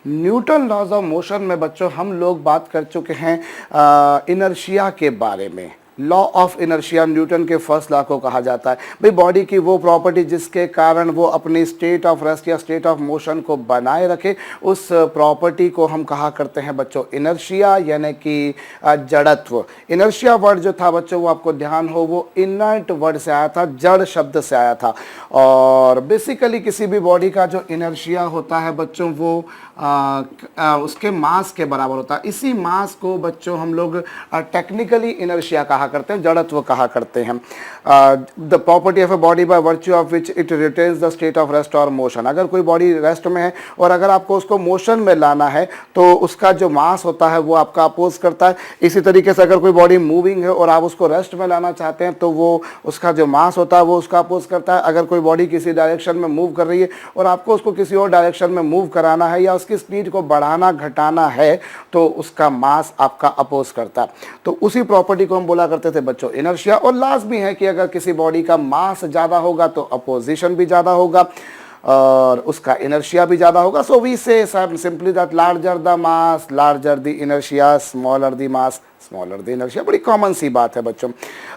Newton laws of motion में बच्चों हम लोग बात कर चुके हैं इनर्शिया के बारे में। लॉ ऑफ इनर्शिया न्यूटन के फर्स्ट लॉ को कहा जाता है। भाई बॉडी की वो प्रॉपर्टी जिसके कारण वो अपनी स्टेट ऑफ रेस्ट या स्टेट ऑफ मोशन को बनाए रखे, उस प्रॉपर्टी को हम कहा करते हैं बच्चों इनर्शिया, यानी कि जड़त्व। इनर्शिया वर्ड जो था बच्चों, वो आपको ध्यान हो, वो इनर्ट वर्ड से आया था, जड़ शब्द से आया था। और बेसिकली किसी भी बॉडी का जो इनर्शिया होता है बच्चों, वो उसके मास के बराबर होता है। इसी मास को बच्चों हम लोग टेक्निकली इनर्शिया कहा करते हैं, जड़त्व कहा करते हैं। The property of a body by virtue of which it retains the state of rest और मोशन। अगर कोई बॉडी रेस्ट में है और अगर आपको उसको मोशन में लाना है तो उसका जो मास होता है वो आपका अपोज करता है। इसी तरीके से अगर कोई बॉडी मूविंग है और आप उसको रेस्ट में लाना चाहते हैं तो वो उसका जो मास होता है वो उसका अपोज करता है। अगर कोई बॉडी किसी डायरेक्शन में मूव कर रही है और आपको उसको किसी और डायरेक्शन में मूव कराना है या उसकी स्पीड को बढ़ाना घटाना है तो उसका मास आपका अपोज करता है। तो उसी प्रॉपर्टी को हम बोला करते थे बच्चों इनर्शिया। और लाजमी है कि अगर किसी बॉडी का मास ज़्यादा होगा तो अपोजिशन भी ज़्यादा होगा और उसका इनर्शिया भी ज़्यादा होगा। सो वी से simply that larger the mass larger the inertia, smaller the mass smaller the inertia. बड़ी कॉमन सी बात है बच्चों।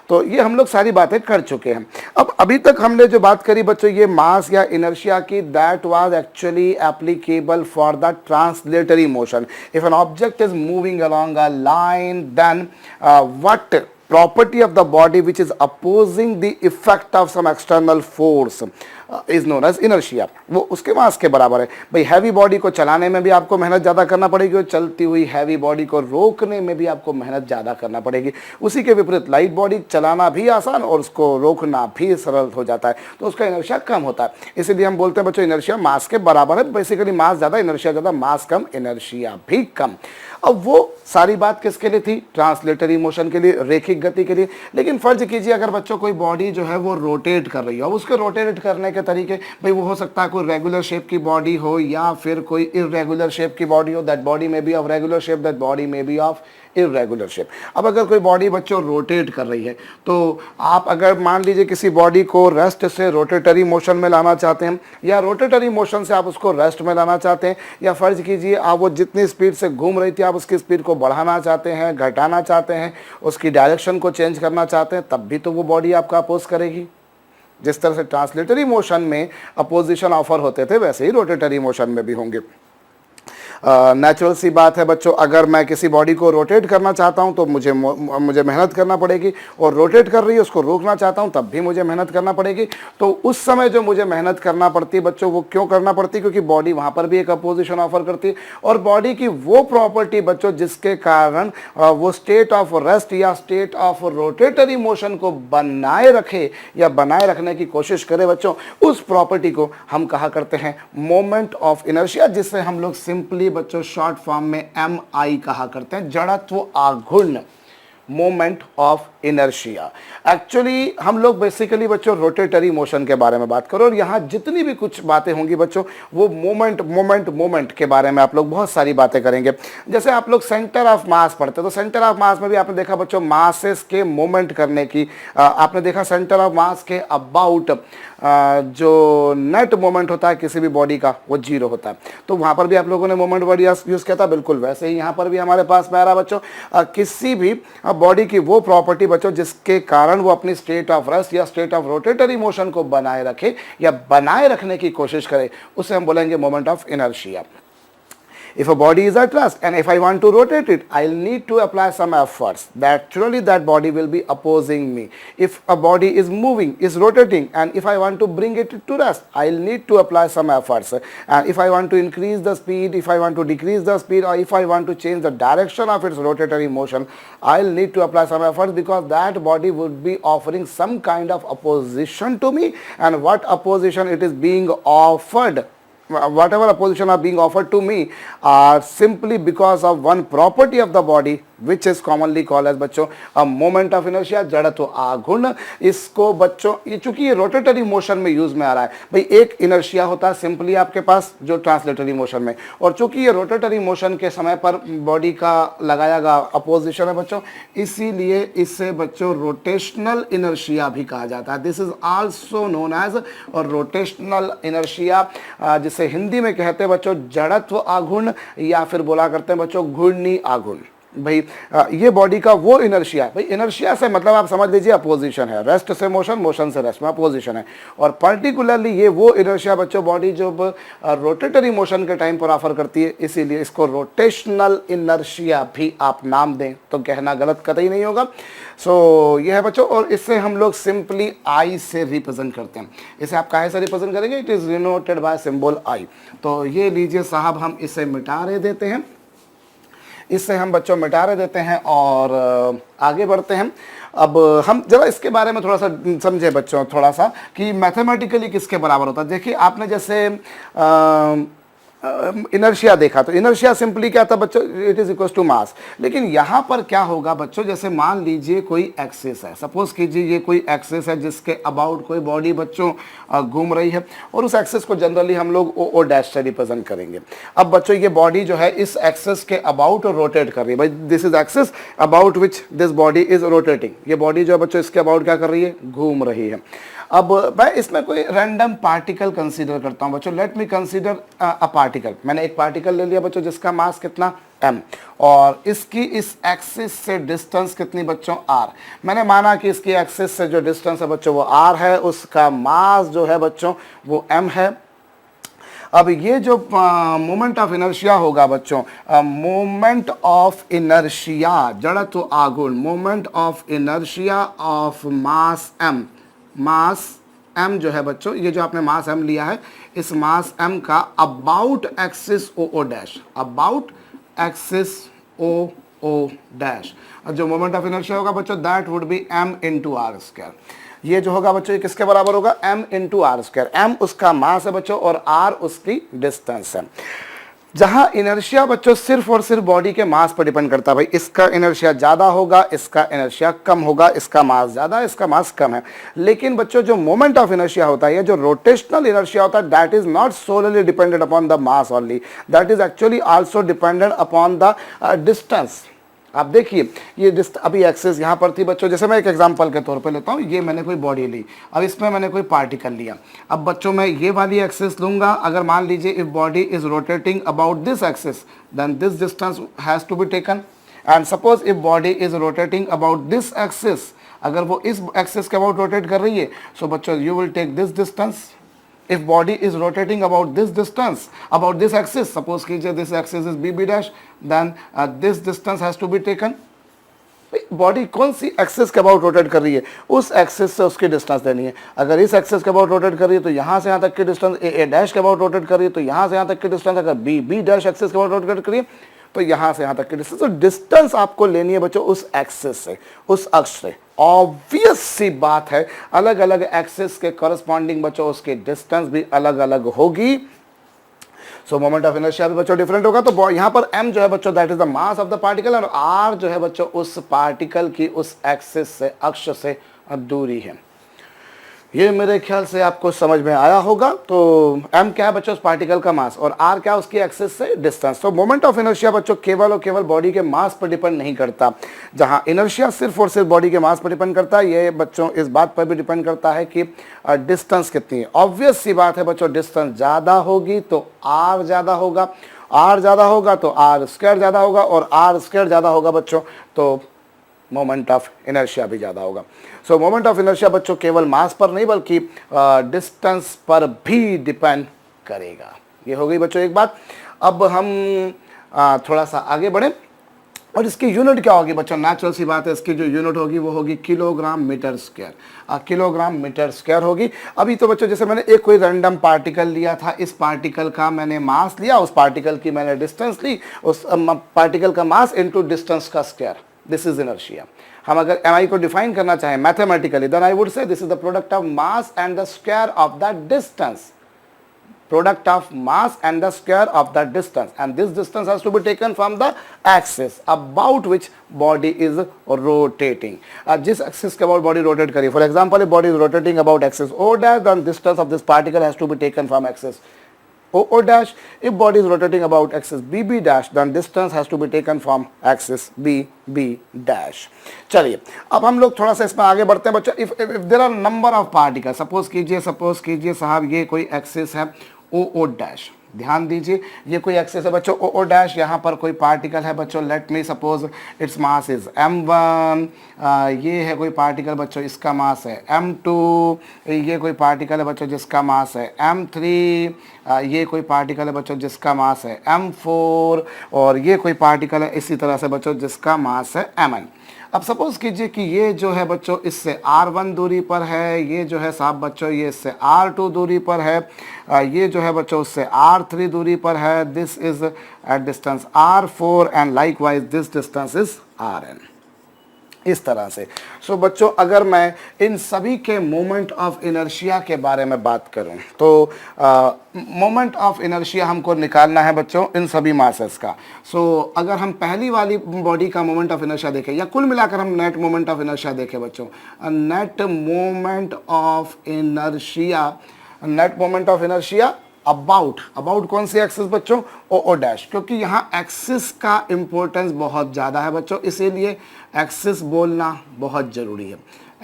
तो ये हम लोग सारी बातें कर चुके हैं। अब अभी तक हमने जो बात करी बच्चों ये मास या इनर्शिया की, that was actually applicable for the translatory motion. If an object is moving along a line then what property of the body which is opposing the effect of some external force is known as inertia। वो उसके मास के बराबर है। भाई heavy body को चलाने में भी आपको मेहनत ज़्यादा करना पड़ेगी और चलती हुई हैवी बॉडी को रोकने में भी आपको मेहनत ज़्यादा करना पड़ेगी। उसी के विपरीत लाइट बॉडी चलाना भी आसान और उसको रोकना भी सरल हो जाता है, तो उसका इनर्शिया कम होता है। इसीलिए हम बोलते हैं बच्चों इनर्शिया मास के बराबर है। बेसिकली मास ज़्यादा इनर्शिया ज़्यादा, मास कम इनर्शिया भी कम। अब वो सारी बात किसके लिए थी? ट्रांसलेटरी मोशन के लिए, रेखिक गति के लिए। लेकिन फर्ज कीजिए अगर बच्चों कोई बॉडी जो है वो रोटेट कर रही है, अब उसके रोटेट करने के तरीके, भाई वो हो सकता है कोई रेगुलर शेप की बॉडी हो या फिर कोई इर्रेगुलर शेप की बॉडी हो। दैट बॉडी में be of regular shape, that body में बी ऑफ इर्रेगुलर शेप। अब अगर कोई बॉडी बच्चों रोटेट कर रही है तो आप अगर मान लीजिए किसी बॉडी को रेस्ट से रोटेटरी मोशन में लाना चाहते हैं या रोटेटरी मोशन से आप उसको रेस्ट में लाना चाहते हैं, या फर्ज कीजिए आप वो जितनी स्पीड से घूम रही थी आप उसकी स्पीड को बढ़ाना चाहते हैं, घटाना चाहते हैं, उसकी डायरेक्शन को चेंज करना चाहते हैं, तब भी तो वो बॉडी आपका अपोज करेगी। जिस तरह से ट्रांसलेटरी मोशन में अपोजिशन ऑफर होते थे वैसे ही रोटेटरी मोशन में भी होंगे। नेचुरल सी बात है बच्चों, अगर मैं किसी बॉडी को रोटेट करना चाहता हूं तो मुझे मेहनत करना पड़ेगी, और रोटेट कर रही है उसको रोकना चाहता हूं तब भी मुझे मेहनत करना पड़ेगी। तो उस समय जो मुझे मेहनत करना पड़ती है बच्चों, वो क्यों करना पड़ती है? क्योंकि बॉडी वहां पर भी एक अपोजिशन ऑफर करती है। और बॉडी की वो प्रॉपर्टी बच्चों जिसके कारण वो स्टेट ऑफ रेस्ट या स्टेट ऑफ रोटेटरी मोशन को बनाए रखे या बनाए रखने की कोशिश करे बच्चों, उस प्रॉपर्टी को हम कहा करते हैं मोमेंट ऑफ इनर्शिया, जिससे हम लोग सिंपली बच्चों शॉर्ट फॉर्म में MI कहा करते हैं, जड़त्व आघूर्ण, मोमेंट ऑफ इनर्शिया। एक्चुअली हम लोग बेसिकली बच्चों रोटेटरी मोशन के बारे में बात करो, और यहाँ जितनी भी कुछ बातें होंगी बच्चों वो मोमेंट के बारे में आप लोग बहुत सारी बातें करेंगे। जैसे आप लोग सेंटर ऑफ मास पढ़ते हैं तो सेंटर ऑफ मास में भी आपने देखा बच्चों मासेस के मोमेंट करने की, आपने देखा सेंटर ऑफ मास के अबाउट जो नेट मोमेंट होता है किसी भी बॉडी का वो 0 होता है। तो वहाँ पर भी आप लोगों ने मोमेंट वर्ड यूज़ किया था, बिल्कुल वैसे ही यहाँ पर भी हमारे पास में आ रहा बच्चों किसी भी बॉडी की वो प्रॉपर्टी बच्चों जिसके कारण वो अपनी स्टेट ऑफ रेस्ट या स्टेट ऑफ रोटेटरी मोशन को बनाए रखे या बनाए रखने की कोशिश करे, उसे हम बोलेंगे moment of inertia. If a body is at rest and if I want to rotate it, I'll need to apply some efforts. Naturally, that body will be opposing me. If a body is moving, is rotating, and if I want to bring it to rest, I'll need to apply some efforts. And if I want to increase the speed, if I want to decrease the speed, or if I want to change the direction of its rotatory motion, I'll need to apply some efforts, because that body would be offering some kind of opposition to me. And what opposition it is being offered, whatever opposition are being offered to me are simply because of one property of the body, which is commonly called as बच्चों a moment of inertia, जड़त्व आघूर्ण। इसको बच्चों ये चूंकि ये rotatory motion में use में आ रहा है भाई, एक इनर्शिया होता है सिंपली आपके पास जो ट्रांसलेटरी मोशन में, और चूंकि ये रोटेटरी मोशन के समय पर बॉडी का लगाया गया अपोजिशन है बच्चों, इसीलिए इससे बच्चों रोटेशनल इनर्शिया भी कहा जाता है। This is also known as और रोटेशनल इनर्शिया, जिसे हिंदी में कहते हैं बच्चों जड़त्व आघूर्ण, या फिर बोला करते हैं बच्चों घूर्णी आघूर्ण। भाई ये बॉडी का वो इनर्शिया, भाई इनर्शिया से मतलब आप समझ लीजिए अपोजिशन है, रेस्ट से मोशन, मोशन से रेस्ट में अपोजिशन है, और पर्टिकुलरली ये वो इनर्शिया बच्चों बॉडी जो रोटेटरी मोशन के टाइम पर ऑफर करती है, इसीलिए इसको रोटेशनल इनर्शिया भी आप नाम दें तो कहना गलत कतई नहीं होगा। सो ये है बच्चों, और इससे हम लोग सिंपली आई से रिप्रेजेंट करते हैं। इसे आप काहे से रिप्रेजेंट करेंगे? It is denoted by symbol I. तो ये लीजिए साहब, हम इसे मिटा रहे देते हैं, इससे हम बच्चों मिटा रहे देते हैं और आगे बढ़ते हैं। अब हम जरा इसके बारे में थोड़ा सा समझे बच्चों, थोड़ा सा कि मैथमेटिकली किसके बराबर होता है। देखिए आपने जैसे इनर्शिया देखा, तो इनर्शिया सिंपली क्या था बच्चों? It is equal to mass. लेकिन यहाँ पर क्या होगा बच्चों, जैसे मान लीजिए कोई एक्सिस है, सपोज कीजिए ये कोई एक्सिस है जिसके अबाउट कोई बॉडी बच्चों घूम रही है, और उस एक्सिस को जनरली हम लोग ओ डैश से रिप्रेजेंट करेंगे। अब बच्चों ये बॉडी जो है इस एक्सिस के अबाउट रोटेट कर रही है, भाई this is axis about which this body is rotating. ये बॉडी जो है बच्चों इसके अबाउट क्या कर रही है? घूम रही है। अब मैं इसमें कोई रैंडम पार्टिकल कंसीडर करता हूं बच्चों। Let me consider a particle. मैंने एक पार्टिकल ले लिया बच्चों जिसका मास कितना m, और इसकी इस एक्सिस से डिस्टेंस कितनी बच्चों r। मैंने माना कि इसकी एक्सिस से जो डिस्टेंस है बच्चों वो r है, उसका मास जो है बच्चों वो m है। अब ये जो मोमेंट ऑफ इनर्शिया होगा बच्चों, मोमेंट ऑफ इनर्शिया जड़त्व आघूर्ण, moment of inertia of mass m, mass m जो है बच्चों, ये जो आपने मास m लिया है, इस मास m का about axis O dash, about axis O dash, जो मोमेंट ऑफ इनर्शिया होगा बच्चों that would be m into R square. ये जो होगा बच्चों ये किसके बराबर होगा? m into R square. m उसका मास है बच्चों और r उसकी डिस्टेंस है। जहां इनर्शिया बच्चों सिर्फ और सिर्फ बॉडी के मास पर डिपेंड करता है, भाई इसका इनर्शिया ज्यादा होगा, इसका इनर्शिया कम होगा, इसका मास ज्यादा, इसका मास कम है। लेकिन बच्चों जो मोमेंट ऑफ इनर्शिया होता है, जो रोटेशनल इनर्शिया होता है, that is not solely dependent upon the mass only, that is actually also dependent upon the distance. आप देखिए ये अभी एक्सिस यहाँ पर थी बच्चों, जैसे मैं एक एग्जांपल के तौर पे लेता हूँ, ये मैंने कोई बॉडी ली, अब इसमें मैंने कोई पार्टिकल लिया। अब बच्चों मैं ये वाली एक्सिस लूंगा, अगर मान लीजिए if body is rotating about this axis then this distance has to be taken, and suppose if body is rotating about this axis, अगर वो इस एक्सिस के अबाउट रोटेट कर रही है, सो बच्चों you will take this distance. If body is rotating about this distance, about this axis, suppose कीजिए this axis is b dash, then this distance has to be taken. Body कौन सी axis के about rotate कर रही है, उस axis से उसकी distance देनी है। अगर इस एक्सिस के अबाउट रोटेट कर रही है तो यहाँ से यहाँ तक की डिस्टेंस, ए डैश के अबाउट रोटेट कर रही है तो यहाँ से यहाँ तक की डिस्टेंस, अगर बी डैश एक्सिस के अबाउट रोटेट कर रही है तो यहाँ से यहाँ तक की डिस्टेंस। तो डिस्टेंस आपको लेनी है बच्चों उस एक्सिस से, उस अक्ष से। ऑब्वियस सी बात है अलग अलग एक्सिस के कॉरस्पॉन्डिंग बच्चों उसकी डिस्टेंस भी अलग अलग होगी। सो मोमेंट ऑफ इनर्शिया भी बच्चों डिफरेंट होगा। तो यहाँ पर m जो है बच्चों that is the mass of the particle, और r जो है बच्चों उस पार्टिकल की उस एक्सिस से, अक्ष से दूरी है। ये मेरे ख्याल से आपको समझ में आया होगा। तो m क्या है बच्चों? उस पार्टिकल का मास, और r क्या उसकी एक्सिस से डिस्टेंस। तो मोमेंट ऑफ इनर्शिया बच्चों केवल और केवल बॉडी के मास पर डिपेंड नहीं करता। जहां इनर्शिया सिर्फ और सिर्फ बॉडी के मास पर डिपेंड करता है, ये बच्चों इस बात पर भी डिपेंड करता है कि डिस्टेंस कितनी है। ऑब्वियस सी बात है बच्चों, डिस्टेंस ज़्यादा होगी तो r ज़्यादा होगा, r ज़्यादा होगा तो r स्क्वायर ज़्यादा होगा, और r स्क्वायर ज़्यादा होगा बच्चों तो मोमेंट ऑफ इनर्शिया भी ज़्यादा होगा। सो मोमेंट ऑफ इनर्शिया बच्चों केवल मास पर नहीं बल्कि डिस्टेंस पर भी डिपेंड करेगा। ये हो गई बच्चों एक बात। अब हम थोड़ा सा आगे बढ़ें, और इसकी यूनिट क्या होगी बच्चों? नेचुरल सी बात है, इसकी जो यूनिट होगी वो होगी kilogram metre square. Kilogram metre square होगी। अभी तो बच्चों जैसे मैंने एक कोई रैंडम पार्टिकल लिया था, इस पार्टिकल का मैंने मास लिया, उस पार्टिकल की मैंने डिस्टेंस ली, उस पार्टिकल का मास इंटू डिस्टेंस का स्क्वायर, दिस इज इनर्शिया। हम अगर mi को डिफाइन करना चाहें mathematically, then I would say this is the product of mass and the square of the distance. product of mass and the square of the distance, and this distance has to be taken from the axis about which body is rotating. जिस axis के about body rotate करिए, for example if body is rotating about axis O dash, then distance of this particle has to be taken from axis O dash. If body is rotating about axis BB dash, then distance has to be taken from axis BB dash. चलिए अब हम लोग थोड़ा सा इसमें आगे बढ़ते हैं बच्चों. if there are number of particles, suppose कीजिए साहब ये कोई एक्सिस है O डैश, ध्यान दीजिए ये कोई एक्सिस है बच्चों O डैश, यहाँ पर कोई पार्टिकल है बच्चों, late me suppose its mass is m1, ये है कोई पार्टिकल बच्चों इसका मास है m2, ये कोई पार्टिकल है बच्चों जिसका मास है m3, ये कोई पार्टिकल है बच्चों जिसका मास है m4, और ये कोई पार्टिकल है इसी तरह से बच्चों जिसका मास है mn. अब सपोज कीजिए कि ये जो है बच्चों इससे r1 दूरी पर है, ये जो है साहब बच्चों ये इससे r2 दूरी पर है, ये जो है बच्चों उससे r3 दूरी पर है. This is at distance r4 and likewise this distance is rn. इस तरह से. सो बच्चों अगर मैं इन सभी के मोमेंट ऑफ इनर्शिया के बारे में बात करूं तो मोमेंट ऑफ इनर्शिया हमको निकालना है बच्चों इन सभी मासेस का. सो अगर हम पहली वाली बॉडी का मोमेंट ऑफ इनर्शिया देखें या कुल मिलाकर हम नेट मोमेंट ऑफ इनर्शिया देखें बच्चों, net moment of inertia about कौन सी एक्सिस बच्चों ओ डैश, क्योंकि यहाँ एक्सिस का इंपॉर्टेंस बहुत ज़्यादा है बच्चों, इसीलिए एक्सिस बोलना बहुत ज़रूरी है.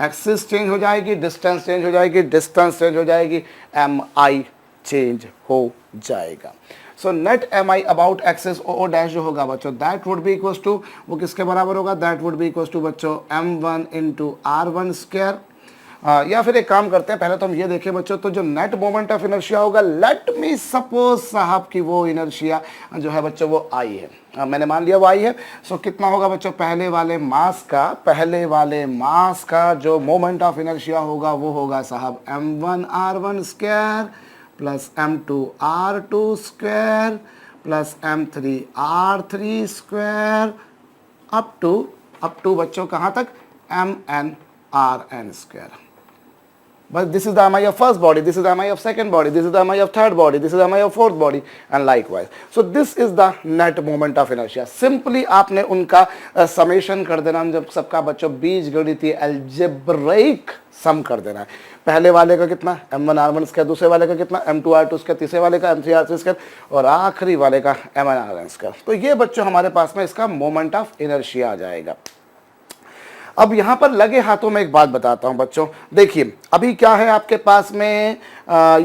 एक्सिस चेंज हो जाएगी, डिस्टेंस चेंज हो जाएगी, डिस्टेंस चेंज हो जाएगी, mi चेंज हो जाएगा. So net mi about axis O dash जो होगा बच्चों that would be equals to, वो किसके बराबर होगा, that would be equals to बच्चों m1 इंटू r1 स्क्वायर. या फिर एक काम करते हैं, पहले तो हम ये देखें बच्चों तो जो नेट मोमेंट ऑफ इनर्शिया होगा, लेट मी सपोज साहब कि वो इनर्शिया जो है बच्चों वो आई है, मैंने मान लिया वो आई है. सो कितना होगा बच्चों पहले वाले मास का जो मोमेंट ऑफ इनर्शिया होगा वो होगा साहब m1 r1 square plus m2 r2 square plus m3 r3 square up to बच्चों कहाँ तक mn rn square. But this is the mi of first body, this is the mi of second body, this is the mi of third body, this is the mi of fourth body and likewise. So this is the net moment of inertia. Simply आपने उनका summation कर देना, जब सबका बच्चों बीजगणितीय algebraic सम कर देना है. पहले वाले का कितना m1 r1 स्क्वायर, दूसरे वाले का कितना m2 r2 स्क्वायर, तीसरे वाले का m3 r3 स्क्वायर और आखिरी वाले का mn rn स्क्वायर. तो ये बच्चों हमारे पास में इसका मोमेंट ऑफ इनर्शिया आ जाएगा. अब यहाँ पर लगे हाथों में एक बात बताता हूँ बच्चों, देखिए अभी क्या है आपके पास में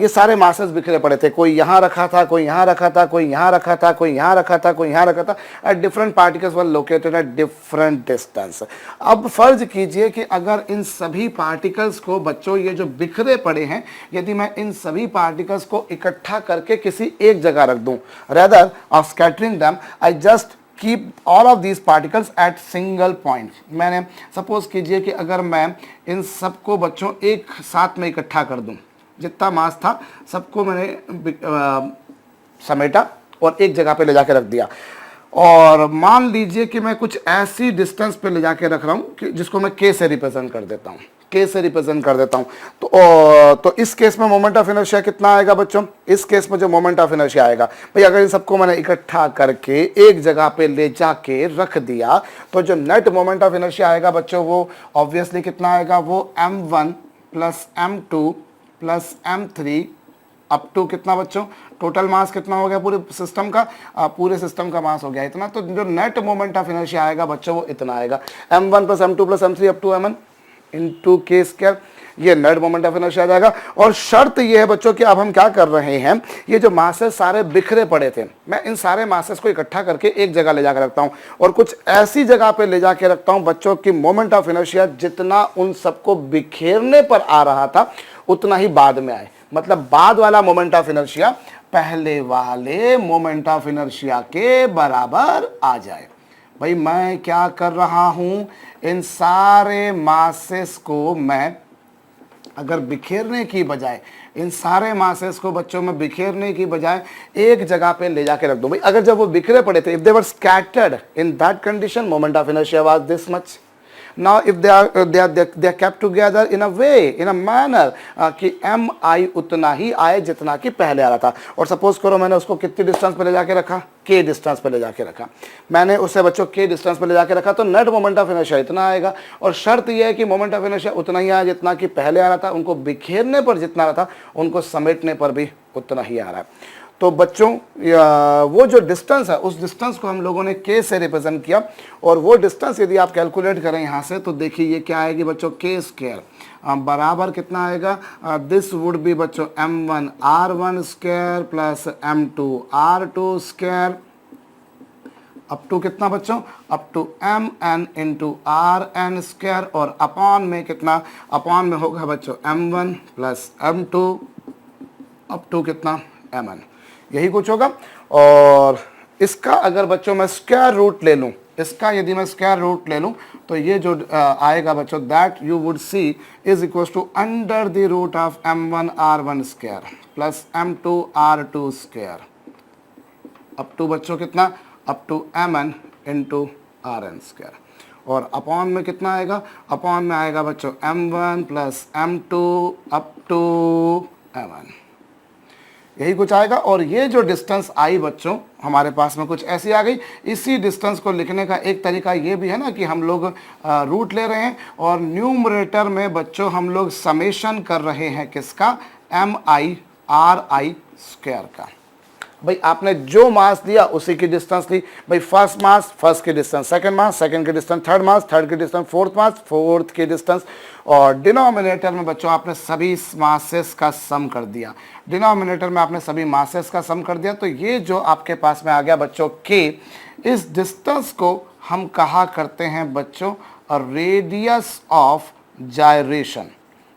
ये सारे मासेस बिखरे पड़े थे, कोई यहाँ रखा था, कोई यहाँ रखा था, कोई यहाँ रखा था, कोई यहाँ रखा था, कोई यहाँ रखा था. At different particles were located at different distance. अब फर्ज कीजिए कि अगर इन सभी पार्टिकल्स को बच्चों ये जो बिखरे पड़े हैं, यदि मैं इन सभी पार्टिकल्स को इकट्ठा करके किसी एक जगह रख दूँ, rather of scattering them I just keep all of these particles at single point. मैंने सपोज कीजिए कि अगर मैं इन सबको बच्चों एक साथ में इकट्ठा कर दूं, जितना मास था सबको मैंने समेटा और एक जगह पे ले जाके रख दिया, और मान लीजिए कि मैं कुछ ऐसी डिस्टेंस पे ले जाके रख रहा हूँ जिसको मैं k से रिप्रेजेंट कर देता हूँ, तो इस केस में मोमेंट ऑफ इनर्शिया कितना आएगा बच्चों, इस केस में जो मोमेंट ऑफ इनर्शिया आएगा भाई, अगर इन सबको मैंने इकट्ठा करके एक जगह पे ले जाके रख दिया तो जो नेट मोमेंट ऑफ इनर्शिया आएगा बच्चों वो ऑब्वियसली कितना आएगा, वो m1 plus m2 plus m3 up to कितना बच्चों, टोटल मास कितना हो गया पूरे सिस्टम का मास हो गया इतना. तो जो नेट मोमेंट ऑफ इनर्शिया आएगा बच्चों वो इतना आएगा, m1 plus m2 plus m3 up to mn into k square. ये नेट मोमेंट ऑफ इनर्शिया आ जाएगा. और शर्त ये है बच्चों कि अब हम क्या कर रहे हैं, ये जो मासेस सारे बिखरे पड़े थे, मैं इन सारे मासेस को इकट्ठा करके एक जगह ले जाकर रखता हूं और कुछ ऐसी जगह पे ले जाके रखता हूं बच्चों की मोमेंट ऑफ इनर्शिया जितना उन सबको बिखेरने पर आ रहा था उतना ही बाद में आए. मतलब बाद वाला मोमेंट ऑफ इनर्शिया पहले वाले मोमेंट ऑफ इनर्शिया के बराबर आ जाए. भाई मैं क्या कर रहा हूं, इन सारे मासेस को मैं अगर बिखेरने की बजाय, इन सारे मासेस को बच्चों में बिखेरने की बजाय एक जगह पे ले जाके रख दो. भाई अगर जब वो बिखरे पड़े थे, if they were scattered in that condition moment of inertia was this much. Now if they are kept together in a way, in a manner कि एम आई उतना ही आए जितना कि पहले आ रहा था। और सपोज करो मैंने उसको कितनी डिस्टेंस पे ले जाके रखा, के डिस्टेंस पे ले जाके रखा, मैंने उसे बच्चों के डिस्टेंस पे ले जाके रखा, तो नेट मोमेंट ऑफ इनर्शिया इतना आएगा। और शर्त यह है कि मोमेंट ऑफ इनर्शिया उतना ही आया जितना कि पहले आ रहा था, उनको बिखेरने पर जितना आ रहा था उनको समेटने पर भी उतना ही आ रहा है। तो बच्चों वो जो डिस्टेंस है उस डिस्टेंस को हम लोगों ने के से रिप्रेजेंट किया, और वो डिस्टेंस यदि आप कैलकुलेट करें यहाँ से तो देखिए ये क्या आएगी बच्चों, के स्क्वायर बराबर कितना आएगा, दिस वुड बी बच्चों m1 r1 square plus m2 r2 square up to कितना बच्चों, up to mn into rn square, और अपॉन में कितना, अपॉन में होगा बच्चों m1 plus m2 up to कितना mn, यही कुछ होगा। और इसका अगर बच्चों मैं स्क्वायर रूट ले लूँ, इसका यदि मैं स्क्वायर रूट ले लूँ तो ये जो आएगा बच्चों that you would see is equal to under the root of m1 r1 square plus m2 r2 square up to बच्चों कितना, up to mn into rn square, और अपॉन में कितना आएगा, अपॉन में आएगा बच्चों m1 plus m2 up to mn, यही कुछ आएगा। और ये जो डिस्टेंस आई बच्चों हमारे पास में कुछ ऐसी आ गई। इसी डिस्टेंस को लिखने का एक तरीका ये भी है ना कि हम लोग रूट ले रहे हैं और न्यूमरेटर में बच्चों हम लोग समेशन कर रहे हैं किसका, MI स्क्वायर का। भाई आपने जो मास दिया उसी की डिस्टेंस ली, भाई फर्स्ट मास फर्स्ट की डिस्टेंस, सेकंड मास सेकंड की डिस्टेंस, थर्ड मास थर्ड की डिस्टेंस, फोर्थ मास फोर्थ की डिस्टेंस, और डिनोमिनेटर में बच्चों आपने सभी मासेस का सम कर दिया, डिनोमिनेटर में आपने सभी मासेस का सम कर दिया। तो ये जो आपके पास में आ गया बच्चों के, इस डिस्टेंस को हम कहा करते हैं बच्चों रेडियस ऑफ जायरेशन।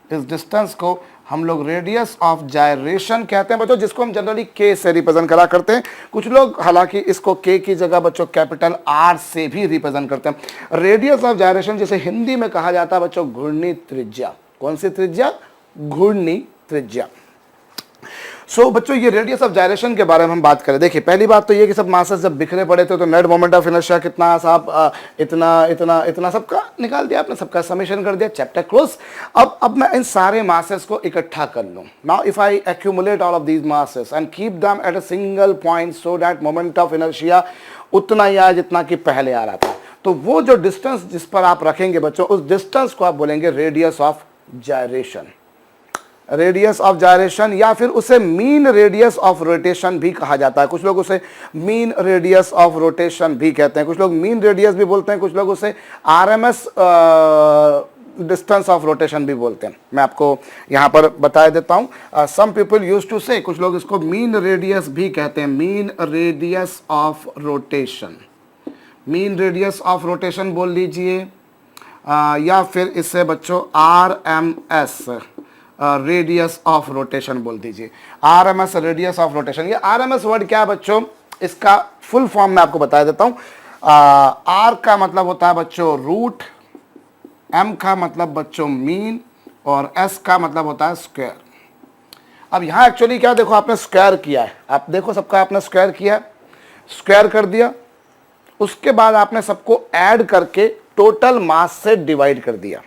इस डिस्टेंस को हम लोग रेडियस ऑफ जायरेशन कहते हैं बच्चों, जिसको हम जनरली के से रिप्रेजेंट करा करते हैं। कुछ लोग हालांकि इसको के की जगह बच्चों कैपिटल आर से भी रिप्रेजेंट करते हैं। रेडियस ऑफ जायरेशन जिसे हिंदी में कहा जाता है बच्चों घूर्णी त्रिज्या। कौन सी त्रिज्या, घूर्णी त्रिज्या। सो बच्चों ये रेडियस ऑफ जायरेशन के बारे में हम बात करें, देखिए पहली बात तो ये कि सब मासेस जब बिखरे पड़े थे तो नेट मोमेंट ऑफ इनर्शिया कितना साहब, इतना इतना इतना सबका निकाल दिया आपने, सबका समेशन कर दिया, चैप्टर क्लोज। अब मैं इन सारे मासेस को इकट्ठा कर लूं। Now if I accumulate all of these masses and keep them at a single point so that moment of inertia उतना ही आया जितना कि पहले आ रहा था, तो वो जो डिस्टेंस जिस पर आप रखेंगे बच्चों उस डिस्टेंस को आप बोलेंगे radius of gyration. Radius of gyration या फिर उसे मीन रेडियस ऑफ रोटेशन भी कहा जाता है। कुछ लोग उसे मीन रेडियस ऑफ रोटेशन भी कहते हैं, कुछ लोग मीन रेडियस भी बोलते हैं, कुछ लोग उसे आरएमएस डिस्टेंस ऑफ रोटेशन भी बोलते हैं। मैं आपको यहाँ पर बता देता हूँ, सम पीपल यूज टू से, कुछ लोग इसको मीन रेडियस भी कहते हैं, mean radius of rotation, mean radius of rotation बोल लीजिए, या फिर इससे बच्चों आरएमएस रेडियस ऑफ रोटेशन बोल दीजिए, आरएमएस रेडियस ऑफ रोटेशन। ये आरएमएस वर्ड क्या है बच्चों, इसका फुल फॉर्म मैं आपको बता देता हूं। आर का मतलब होता है बच्चों रूट, एम का मतलब बच्चों मीन, और एस का मतलब होता है स्क्वायर। अब यहां एक्चुअली क्या देखो आपने स्क्वायर किया है, आप देखो सबका आपने स्क्वायर किया है, स्क्वायर कर दिया, उसके बाद आपने सबको ऐड करके टोटल मास से डिवाइड कर दिया।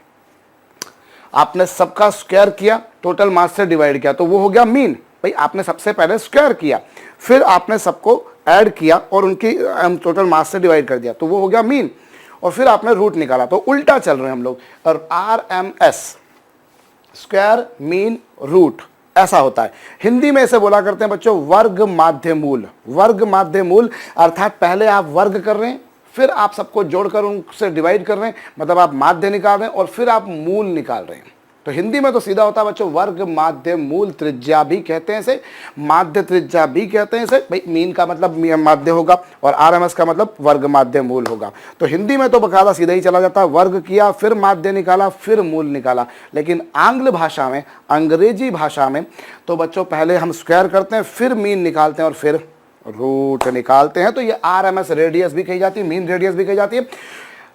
आपने सबका स्क्वायर किया, टोटल मास से डिवाइड किया, तो वो हो गया मीन। भाई आपने सबसे पहले स्क्वायर किया, फिर आपने सबको ऐड किया और उनकी टोटल मास से डिवाइड कर दिया, तो वो हो गया मीन, और फिर आपने रूट निकाला। तो उल्टा चल रहे हैं हम लोग, और आरएमएस स्क्वायर मीन रूट ऐसा होता है। हिंदी में इसे बोला करते हैं बच्चों वर्ग माध्य मूल। वर्ग माध्य मूल अर्थात पहले आप वर्ग कर रहे हैं, फिर आप सबको जोड़कर उनसे डिवाइड कर रहे हैं, मतलब आप माध्य निकाल रहे हैं, और फिर आप मूल निकाल रहे हैं। तो हिंदी में तो सीधा होता है बच्चों वर्ग माध्य मूल त्रिज्या भी कहते हैं इसे, माध्य त्रिज्या भी कहते हैं इसे। भाई मीन का मतलब माध्य होगा और आरएमएस का मतलब वर्ग माध्य मूल होगा। तो हिंदी में तो बकायदा सीधा ही चला जाता है, वर्ग किया फिर माध्य निकाला फिर मूल निकाला। लेकिन आंग्ल भाषा में, अंग्रेजी भाषा में तो बच्चों पहले हम स्क्वायर करते हैं, फिर मीन निकालते हैं और फिर रूट निकालते हैं। तो ये आरएमएस रेडियस भी कही जाती है, मीन रेडियस भी कही जाती है।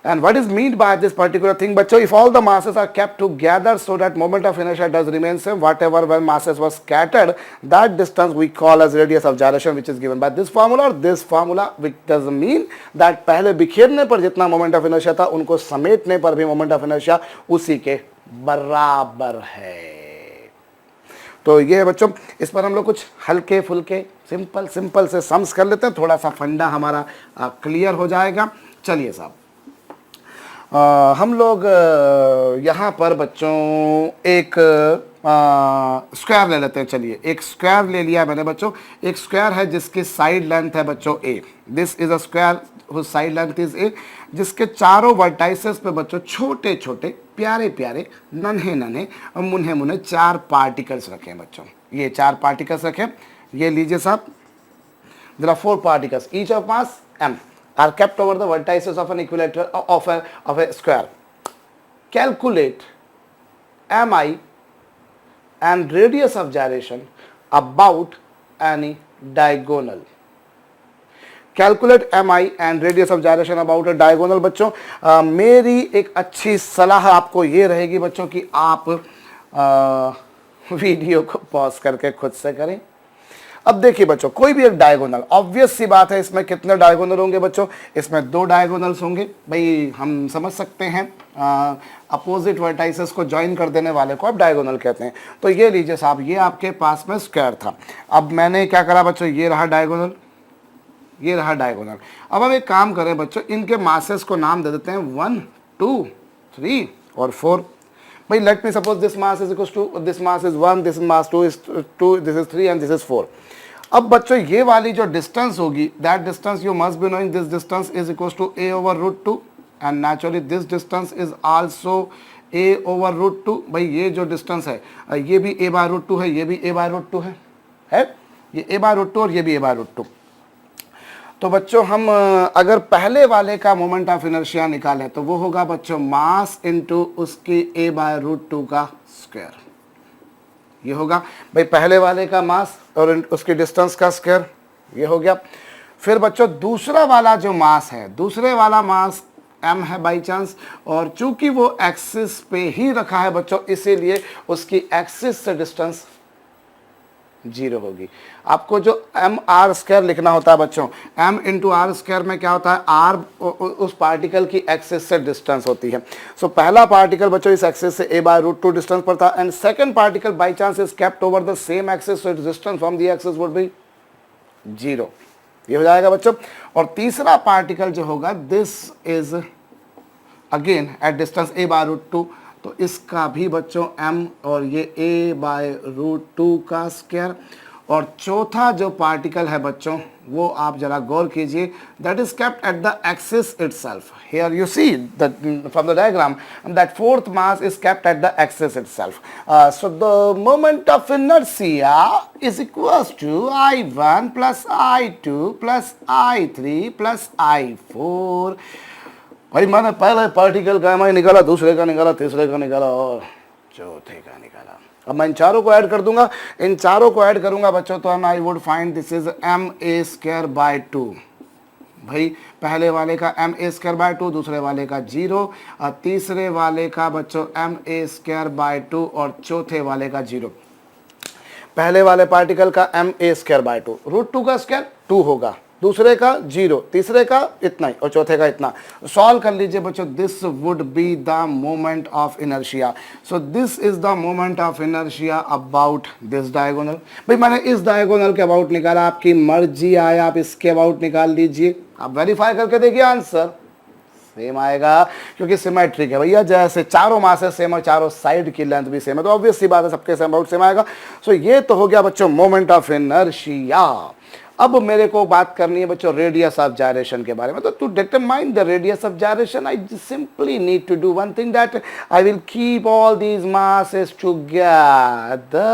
And what is meant by this particular thing, bachcho? If all the masses are kept together so that moment of inertia does remain same, whatever when masses were scattered, that distance we call as radius of gyration, which is given by this formula or this formula, which does mean that पहले बिखेरने पर जितना moment of inertia था, उनको समेटने पर भी moment of inertia उसी के बराबर है। तो ये है बच्चों, इस पर हम लोग कुछ हल्के फुल्के सिंपल से सम्स कर लेते हैं, थोड़ा सा फंडा हमारा क्लियर हो जाएगा। चलिए साहब, हम लोग यहाँ पर बच्चों एक स्क्वायर ले लेते हैं। चलिए, एक स्क्वायर ले लिया मैंने बच्चों। एक स्क्वायर है जिसकी साइड लेंथ है बच्चों a. This is a square whose side length is a, जिसके चारों वर्टाइसेस पे बच्चों छोटे छोटे प्यारे प्यारे नन्हे और मुन्ने चार पार्टिकल्स रखे हैं बच्चों। ये चार पार्टिकल्स रखे, ये लीजिए साहब। There are 4 particles, each of mass m are kept over the vertices of an equilateral of a square. Calculate mi and radius of gyration about any diagonal. Calculate mi and radius of gyration about a diagonal। बच्चों मेरी एक अच्छी सलाह आपको ये रहेगी बच्चों कि आप वीडियो को पॉज करके खुद से करें। अब देखिए बच्चों, कोई भी एक डायगोनल, ऑब्वियस सी बात है, इसमें कितने डायगोनल होंगे बच्चों? इसमें 2 डायगोनल्स होंगे। भाई हम समझ सकते हैं, अपोजिट वर्टाइसेस को ज्वाइन कर देने वाले को आप डायगोनल कहते हैं। तो ये लीजिए साहब, ये आपके पास में स्क्वायर था। अब मैंने क्या करा बच्चों, ये रहा डायगोनल, ये रहा डायगोनल। अब हम एक काम करें बच्चों, इनके मासेस को नाम दे देते हैं 1, 2, 3 और 4। भाई let me suppose this mass is equal to, this mass is 1, this mass 2 is 2, this is 3 and this is 4। अब बच्चों ये वाली जो डिस्टेंस होगी, that distance you must be knowing, this distance is equal to a over root 2 and naturally this distance is also a over root 2। भाई ये जो distance है, ये भी a by root 2 है, ये भी a by root 2 है ये a by root 2 और ये भी a by root 2। तो बच्चों हम अगर पहले वाले का मोमेंट ऑफ इनर्शिया निकालें तो वो होगा बच्चों मास इनटू उसकी a by root 2 का स्क्वायर। ये होगा भाई पहले वाले का मास और उसकी डिस्टेंस का स्क्वायर, ये हो गया। फिर बच्चों दूसरा वाला जो मास है, दूसरे वाला मास m है बाई चांस, और चूंकि वो एक्सिस पे ही रखा है बच्चों, इसीलिए उसकी एक्सिस से डिस्टेंस 0 होगी। आपको जो m r स्क्वायर लिखना होता है बच्चों, m इंटू आर स्क्वायर में क्या होता है, r उस पार्टिकल की एक्सिस से डिस्टेंस होती है। सो पहला पार्टिकल बच्चों इस एक्सिस से a by root 2 डिस्टेंस पर था, and second particle by chance is kept over the same axis, so it's distance from the axis would be 0। ये हो जाएगा बच्चों। और तीसरा पार्टिकल जो होगा, this is again at distance a by root 2, तो इसका भी बच्चों m और ये a by root 2 का स्क्वायर। और चौथा जो पार्टिकल है बच्चों, वो आप जरा गौर कीजिए, that is kept at the axis itself. Here you see that from the diagram that fourth mass is kept at the axis itself. So the moment of inertia is equals to I1 plus I2 plus I3 plus I4। भाई मैंने पहले particle का मैं निकाला, दूसरे का निकाला, तीसरे का निकाला और चौथे का निकाला। अब मैं इन चारों को ऐड कर दूंगा, इन चारों को ऐड करूंगा बच्चों, तो I would find this is ma square by 2। भाई पहले वाले का ma स्क्वायर बाय 2, दूसरे वाले का 0, और तीसरे वाले का बच्चों ma स्क्वायर बाय 2 और चौथे वाले का 0। पहले वाले पार्टिकल का ma स्क्वायर बाय 2, रूट 2 का स्क्वायर 2 होगा, दूसरे का 0, तीसरे का इतना ही और चौथे का इतना। सॉल्व कर लीजिए बच्चों, this would be the moment of inertia. So this is the moment of inertia about this diagonal. भाई मैंने इस डायगोनल के अबाउट निकाला, आपकी मर्जी आए आप इसके अबाउट निकाल लीजिए, आप वेरीफाई करके देखिए आंसर सेम आएगा, क्योंकि सिमेट्रिक है भैया। जैसे चारों मासेस सेम और चारों साइड की लेंथ भी सेम है, तो ऑब्वियस सी बात है सबके सेम अबाउट सेम आएगा। सो ये तो हो गया बच्चों मोमेंट ऑफ इनर्शिया। अब मेरे को बात करनी है बच्चों रेडियस ऑफ जायरेशन के बारे में। तो to determine the radius of gyration I simply need to do one thing, that I will keep all these masses together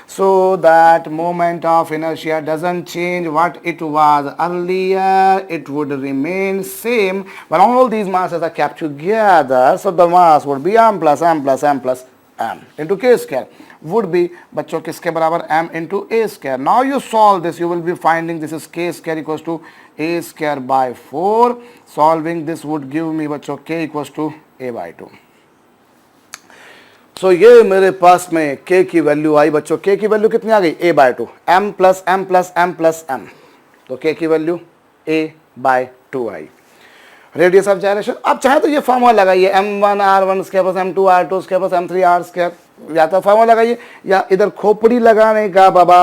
so that moment of inertia doesn't change what it was earlier, it would remain same when all these masses are kept together. So the mass would be m plus m plus m plus m into k square would be बच्चों किसके बराबर m into a square. Now you solve this, you will be finding this is k square equals to a square by 4. Solving this would give me बच्चों k equals to a by 2. So ये मेरे पास में k की value आई बच्चों. k की value कितनी आ गई? a by 2. m plus m plus m plus m. तो k की वैल्यू a बाय 2 आई. रेडियस ऑफ जायरेशन आप चाहे तो ये फॉर्मूला लगाइए, m1 r1 square plus m2 r2 square plus m3 r square. या तो फॉर्मूला लगाइए या इधर खोपड़ी लगाने का बाबा.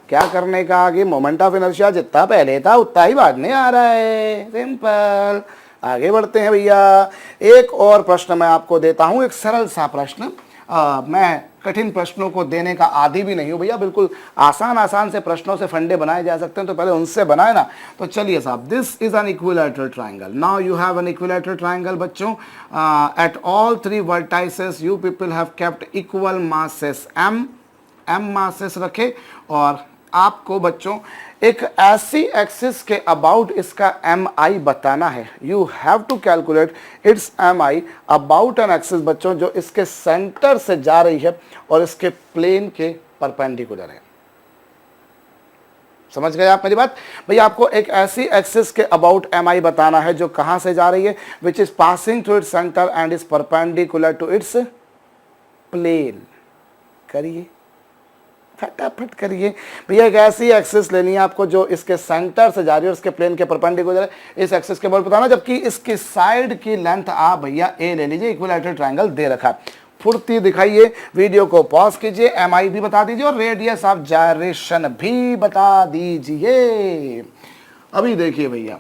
क्या करने का? आगे मोमेंट ऑफ इनर्शिया जितना पहले था उतना ही बाद में आ रहा है. सिंपल. आगे बढ़ते हैं भैया. एक और प्रश्न मैं आपको देता हूं, एक सरल सा प्रश्न. मैं कठिन प्रश्नों को देने का आदी भी नहीं हूं भैया. बिल्कुल आसान से प्रश्नों से फंडे बनाए जा सकते हैं, तो पहले उनसे बनाए ना. तो चलिए साहब, this is an equilateral triangle. Now you have an equilateral triangle बच्चों. At all 3 vertices you people have kept equal masses m masses रखे. और आपको बच्चों एक ऐसी एक्सिस के अबाउट इसका mi बताना है. You have to calculate its mi about an axis बच्चों जो इसके सेंटर से जा रही है और इसके प्लेन के परपेंडिकुलर है. समझ गए आप मेरी बात? भैया आपको एक ऐसी एक्सिस के अबाउट mi बताना है जो कहां से जा रही है, which is passing through its centre and is perpendicular to its plane. करिए, फटाफट करिए भैया. एक ऐसी एक्सिस लेनी है आपको जो इसके सेंटर से जा रही है और इसके प्लेन के परपेंडिकुलर है. इस एक्सिस के बारे बताना, जबकि इसकी साइड की लेंथ आप भैया ए ले लीजिए. इक्विलैटरल ट्रायंगल दे रखा है. फुर्ती दिखाइए, वीडियो को पॉज कीजिए, mi भी बता दीजिए और रेडियस ऑफ जायरेशन भी बता दीजिए. अभी देखिए भैया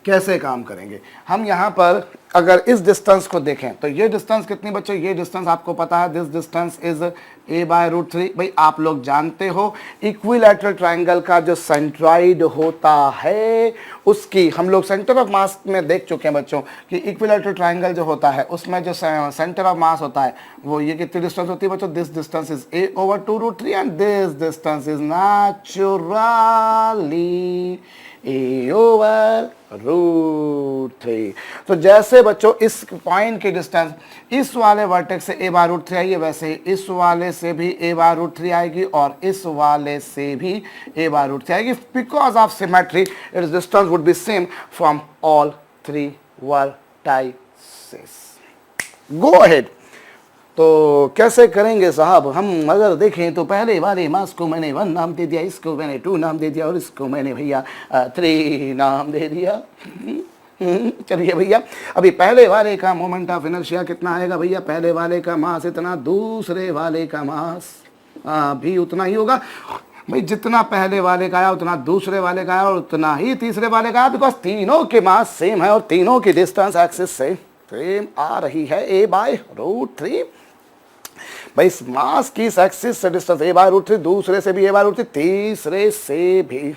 कैसे काम करेंगे हम. यहाँ पर अगर इस डिस्टेंस को देखें तो ये डिस्टेंस कितनी बच्चों? ये डिस्टेंस आपको पता है, this distance is a by root 3. भाई आप लोग जानते हो इक्विलैटरल ट्रायंगल का जो सेंट्रॉइड होता है उसकी हम लोग सेंटर ऑफ मास में देख चुके हैं बच्चों कि इक्विलैटरल ट्रायंगल जो होता है उसमें जो सेंटर ऑफ मास होता है वो ये कितनी डिस्टेंस होती है बच्चों? This distance is a over 2 root 3 and this distance is naturally a over root 3. तो जैसे बच्चों इस पॉइंट की डिस्टेंस इस वाले वर्टेक्स से a बाय रूट 3 आई है, वैसे ही इस वाले से भी a बाय रूट 3 आएगी और इस वाले से भी a बाय रूट 3 आएगी. Because of symmetry it's distance would be same from all 3 vertices. Go ahead. तो कैसे करेंगे साहब हम? अगर देखें तो पहले वाले मास को मैंने 1 नाम दे दिया, इसको मैंने 2 नाम दे दिया और इसको मैंने भैया 3 नाम दे दिया. चलिए भैया, अभी पहले वाले का मोमेंट ऑफ इनर्शिया कितना आएगा भैया? पहले वाले का मास इतना, दूसरे वाले का मास भी उतना ही होगा भाई. जितना पहले वाले का आया उतना दूसरे वाले का आया और उतना ही तीसरे वाले का आया. बिकॉज तीनों के मास सेम है और तीनों की डिस्टेंस एक्सिस से सेम आ रही है, a बाय रूट 3. भाई इस मास की एक्सिस से डिस्टेंस a बाय रूट 3, दूसरे से भी a बाय रूट 3, तीसरे से भी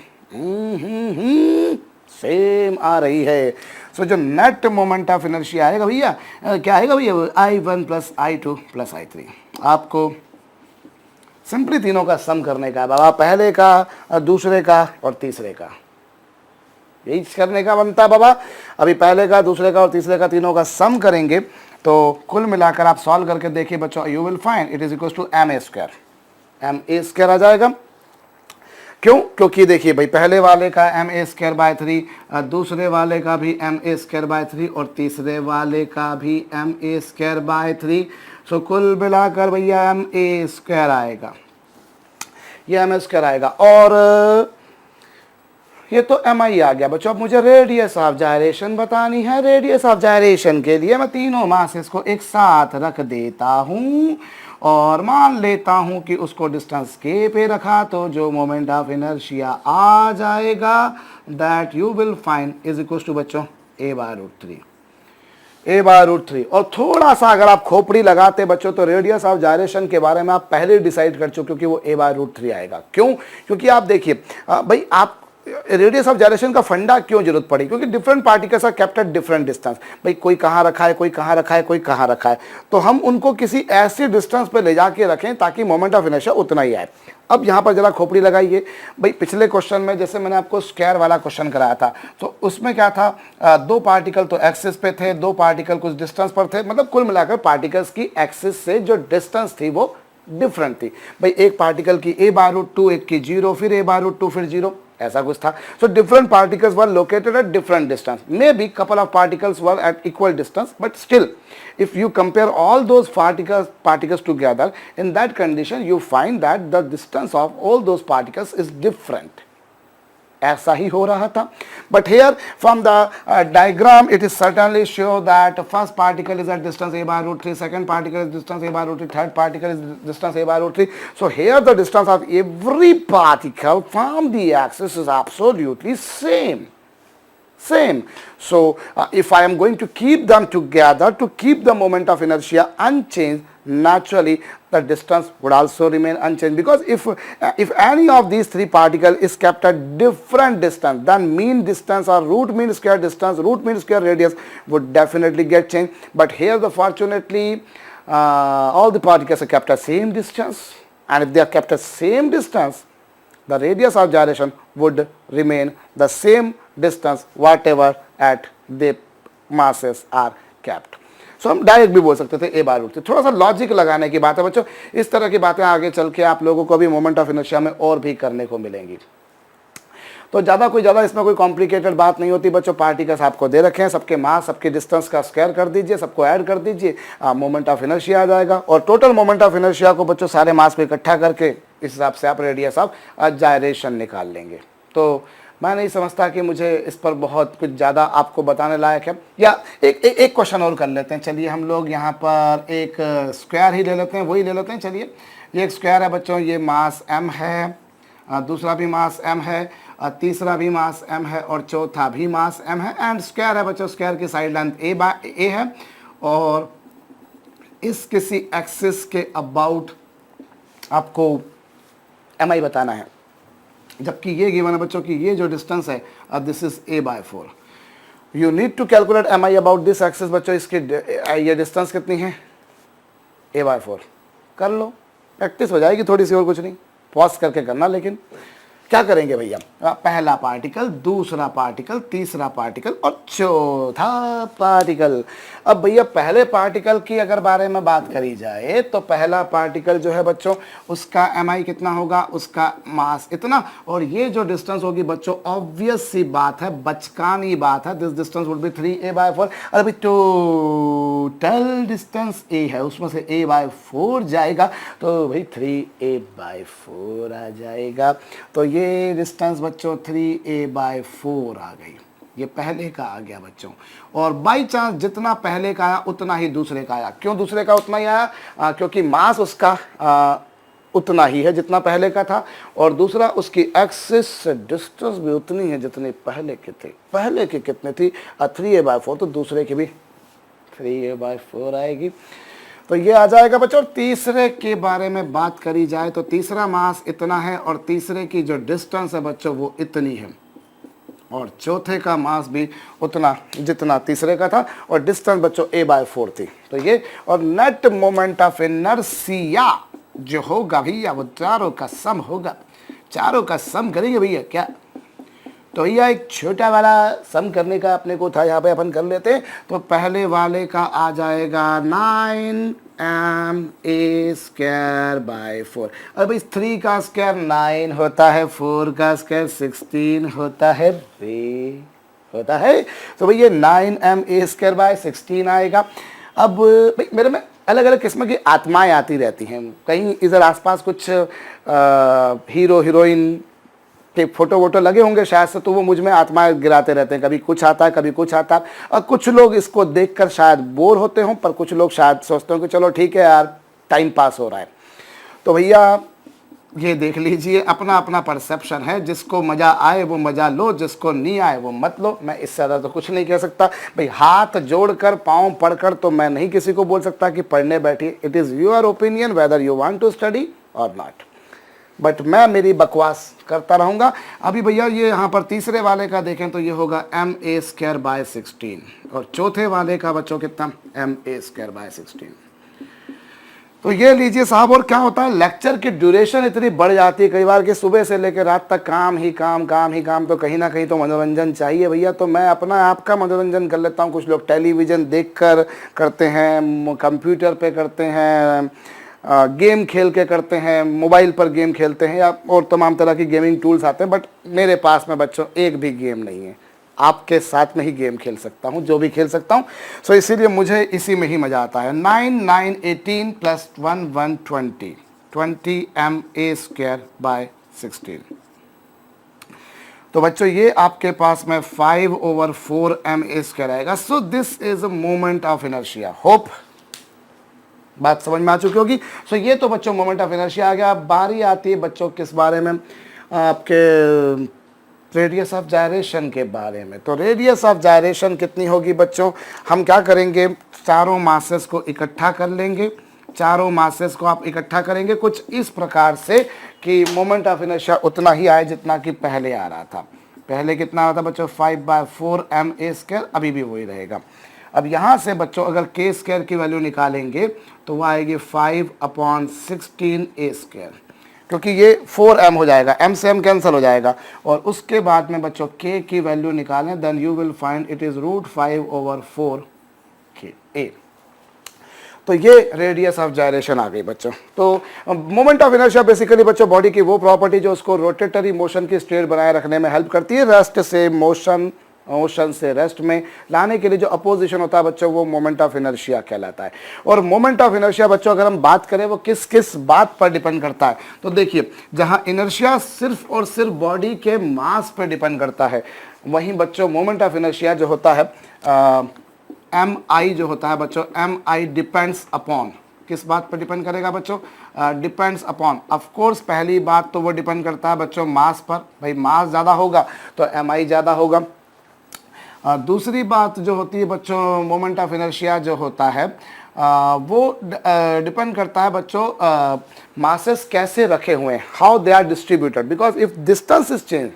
सेम आ रही है. सो जो नेट मोमेंट ऑफ इनर्शिया आएगा भैया क्या आएगा भैया? I1 plus I2 plus I3. आपको सिंपली तीनों का सम करने का बाबा, पहले का, दूसरे का और तीसरे का. यही करने का बनता है बाबा. अभी पहले का, दूसरे का और तीसरे का तीनों का सम करेंगे तो कुल मिलाकर आप सॉल्व करके देखिए बच्चों, you will find it is equal to ma square. ma square आ जाएगा. क्यों? क्योंकि देखिए भाई पहले वाले का ma स्क्वायर बाय 3, दूसरे वाले का भी ma स्क्वायर बाय 3 और तीसरे वाले का भी ma स्क्वायर बाय 3. सो कुल मिलाकर भैया ma स्क्वायर आएगा, ये ma स्क्वायर आएगा. और ये तो mi आ गया बच्चों. अब मुझे रेडियस ऑफ जायरेशन बतानी है. रेडियस ऑफ जायरेशन के लिए मैं तीनों मासेस को एक साथ रख देता हूं और मान लेता हूं कि उसको डिस्टेंस k पे रखा तो जो मोमेंट ऑफ इनर्शिया आ जाएगा that you will find is equal to बच्चों a by root 3. a by root 3. और थोड़ा सा अगर आप खोपड़ी लगाते बच्चों तो रेडियस ऑफ जायरेशन के बारे में आप पहले डिसाइड कर चुके क्योंकि वो a बाय रूट 3 आएगा. क्यों? क्योंकि आप देखिए भाई आप रेडियस ऑफ जायरेशन का फंडा क्यों जरूरत पड़ी? क्योंकि different particles are kept at different distance. भाई कोई कहाँ रखा है, कोई कहाँ रखा है, कोई कहाँ रखा है, तो हम उनको किसी ऐसी डिस्टेंस पे ले जाके रखें ताकि मोमेंट ऑफ इनर्शिया उतना ही आए. अब यहाँ पर जरा खोपड़ी लगाइए भाई. पिछले क्वेश्चन में जैसे मैंने आपको स्क्वायर वाला क्वेश्चन कराया था तो उसमें क्या था, 2 पार्टिकल तो एक्सिस पे थे, 2 पार्टिकल कुछ डिस्टेंस पर थे. मतलब कुल मिलाकर पार्टिकल्स की एक्सिस से जो डिस्टेंस थी वो डिफरेंट थी. भाई एक पार्टिकल की a बाय रूट 2, एक की 0, फिर a बाय रूट 2, फिर 0. ऐसा कुछ था. So different particles were located at different distance. Maybe couple of particles were at equal distance, but still, if you compare all those particles together, in that condition, you find that the distance of all those particles is different. ऐसा ही हो रहा था. But here from the diagram it is certainly show that first particle is at distance a by root 3, second particle is distance a by root 3, third particle is distance a by root 3. So here the distance of every particle from the axis is absolutely same. So if I am going to keep them together to keep the moment of inertia unchanged, naturally the distance would also remain unchanged, because if any of these three particles is kept at different distance, then mean distance or root mean square distance, root mean square radius would definitely get changed. But here the fortunately all the particles are kept at same distance, and if they are kept at same distance, the radius of gyration would remain the same distance whatever at the masses are kept. So हम direct भी बोल सकते थे ए बार root 3. थोड़ा सा logic लगाने की बात है बच्चों. इस तरह की बातें आगे चल के आप लोगों को भी मोमेंट ऑफ इनर्शिया में और भी करने को मिलेंगी. तो ज़्यादा इसमें कोई कॉम्प्लिकेटेड बात नहीं होती बच्चों. पार्टिकल्स आपको दे रखे हैं, सबके मास सबके डिस्टेंस का स्क्वायर कर दीजिए, सबको ऐड कर दीजिए, मोमेंट ऑफ इनर्शिया आ जाएगा. और टोटल मोमेंट ऑफ इनर्शिया को बच्चों सारे मास को इकट्ठा करके इस हिसाब से आप रेडियस ऑफ जायरेशन निकाल लेंगे. तो मैं नहीं समझता कि मुझे इस पर बहुत कुछ ज़्यादा आपको बताने लायक है. या एक क्वेश्चन और कर लेते हैं. चलिए हम लोग यहाँ पर एक स्क्वायर ही ले लेते हैं, वही ले लेते हैं. चलिए ये एक स्क्वायर है बच्चों, ये मास m है, दूसरा भी मास m है, तीसरा भी मास m है और चौथा भी मास m है. एंड स्क्वायर है बच्चों, स्क्वायर की साइड लेंथ a है और इस किसी एक्सिस के अबाउट आपको mi बताना है. जबकि ये गिवन है बच्चों कि ये जो डिस्टेंस है this is a by 4. You need to calculate mi about this axis बच्चों. इसकी ये डिस्टेंस कितनी है a by 4. कर लो, प्रैक्टिस हो जाएगी थोड़ी सी, और कुछ नहीं. पॉज करके करना. लेकिन क्या करेंगे भैया, पहला पार्टिकल, दूसरा पार्टिकल, तीसरा पार्टिकल और चौथा पार्टिकल. अब भैया पहले पार्टिकल की अगर बारे में बात करी जाए तो पहला पार्टिकल जो है बच्चों उसका mi कितना होगा, उसका मास इतना, और ये जो डिस्टेंस होगी बच्चों ऑब्वियस सी बात है, बचकानी बात है, this distance would be 3a by 4. और अभी टोटल डिस्टेंस a है, उसमें से a by 4 जाएगा तो भाई 3a by 4 आ जाएगा. तो ये डिस्टेंस बच्चों 3a by 4 आ गई. ये पहले का आ गया बच्चों. और बाई चांस जितना पहले का आया उतना ही दूसरे का आया. क्यों दूसरे का उतना ही आया? क्योंकि मास उसका उतना ही है जितना पहले का था, और दूसरा उसकी एक्सिस से डिस्टेंस भी उतनी है जितनी पहले के थे. पहले की कितनी थी 3a by 4, तो दूसरे की भी 3a by 4 आएगी. तो ये आ जाएगा बच्चों. तीसरे के बारे में बात करी जाए तो तीसरा मास इतना है और तीसरे की जो डिस्टेंस है बच्चों वो इतनी है, और चौथे का मास भी उतना जितना तीसरे का था, और डिस्टेंस बच्चों a by 4 थी. तो ये, और नेट मोमेंट ऑफ इनर्शिया जो होगा भैया वो चारों का सम होगा. चारों का सम करेंगे भैया क्या. तो भैया एक छोटा वाला सम करने का अपने को था, यहाँ पे अपन कर लेते हैं. तो पहले वाले का आ जाएगा 9m a स्क्वायर by 4. अब इस 3 का स्क्वायर 9 होता है, 4 का स्क्वायर 16 होता है, होता है. तो भैया 9m a स्क्वायर by 16 आएगा. अब भाई मेरे में अलग अलग किस्म की आत्माएं आती रहती हैं. कहीं इधर आसपास कुछ हीरो हीरोइन के फोटो वोटो लगे होंगे शायद से, तो वो मुझ में आत्माएं गिराते रहते हैं. कभी कुछ आता है, कभी कुछ आता है. और कुछ लोग इसको देखकर शायद बोर होते हों, पर कुछ लोग शायद सोचते हो कि चलो ठीक है यार टाइम पास हो रहा है. तो भैया ये देख लीजिए, अपना अपना परसेप्शन है. जिसको मज़ा आए वो मज़ा लो, जिसको नहीं आए वो मत लो. मैं इससे ज़्यादा तो कुछ नहीं कह सकता भाई. हाथ जोड़कर पाँव पढ़कर तो मैं नहीं किसी को बोल सकता कि पढ़ने बैठिए. It is your opinion whether you want to study or not. But मैं मेरी बकवास करता रहूँगा. अभी भैया ये यहाँ पर तीसरे वाले का देखें तो ये होगा m a स्क्वायर by 16, और चौथे वाले का बच्चों कितना m a स्क्वायर by 16. तो ये लीजिए साहब. और क्या होता है, लेक्चर की ड्यूरेशन इतनी बढ़ जाती है कई बार कि सुबह से लेकर रात तक काम ही काम, काम ही काम. तो कहीं ना कहीं तो मनोरंजन चाहिए भैया. तो मैं अपना आपका मनोरंजन कर लेता हूँ. कुछ लोग टेलीविज़न देखकर करते हैं, कंप्यूटर पे करते हैं, गेम खेल के करते हैं, मोबाइल पर गेम खेलते हैं या और तमाम तरह की गेमिंग टूल्स आते हैं, बट मेरे पास में बच्चों एक भी गेम नहीं है। आपके साथ में ही गेम खेल सकता हूँ, जो भी खेल सकता हूँ। सो इसीलिए मुझे इसी में ही मज़ा आता है। 9 9 18 प्लस 1 1 20 20 ma² बाय 16। तो बच्चों ये आपके पास में 5/4 ma² आएगा। So this is a moment of inertia. Hope बात समझ में आ चुकी होगी। सो ये तो बच्चों मोमेंट ऑफ इनर्शिया आ गया। अब बारी आती है बच्चों किस बारे में, आपके रेडियस ऑफ जायरेशन के बारे में। तो रेडियस ऑफ जायरेशन कितनी होगी बच्चों, हम क्या करेंगे, चारों मासेस को इकट्ठा कर लेंगे। चारों मासेस को आप इकट्ठा करेंगे कुछ इस प्रकार से कि मोमेंट ऑफ इनर्शिया उतना ही आए जितना कि पहले आ रहा था। पहले कितना आ रहा था बच्चों, 5/4 ma², अभी भी वही रहेगा। अब यहाँ से बच्चों अगर k² की वैल्यू निकालेंगे तो वो आएगी 5/16 a², क्योंकि ये 4m हो जाएगा, m से m कैंसिल हो जाएगा। और उसके बाद में बच्चों k की वैल्यू निकालें, then you will find it is √5/4 k। तो ये रेडियस ऑफ जायरेशन आ गई बच्चों। तो मोमेंट ऑफ इनर्शिया बेसिकली बच्चों बॉडी की वो प्रॉपर्टी जो उसको रोटेटरी मोशन की स्टेट बनाए रखने में हेल्प करती है, रेस्ट से मोशन, मोशन से रेस्ट में लाने के लिए जो अपोजिशन होता है बच्चों वो मोमेंट ऑफ इनर्शिया कहलाता है। और मोमेंट ऑफ इनर्शिया बच्चों अगर हम बात करें वो किस किस बात पर डिपेंड करता है, तो देखिए जहां इनर्शिया सिर्फ और सिर्फ बॉडी के मास पर डिपेंड करता है, वहीं बच्चों मोमेंट ऑफ इनर्शिया जो होता है mi जो होता है बच्चों, mi डिपेंड्स अपॉन, किस बात पर डिपेंड करेगा बच्चों, डिपेंड्स अपॉन, ऑफ कोर्स पहली बात तो वो डिपेंड करता है बच्चों मास पर। भाई मास ज़्यादा होगा तो mi ज़्यादा होगा। दूसरी बात जो होती है बच्चों, मोमेंट ऑफ इनर्शिया जो होता है वो डिपेंड करता है बच्चों मासेस कैसे रखे हुए हैं, how they are distributed, because if distance is change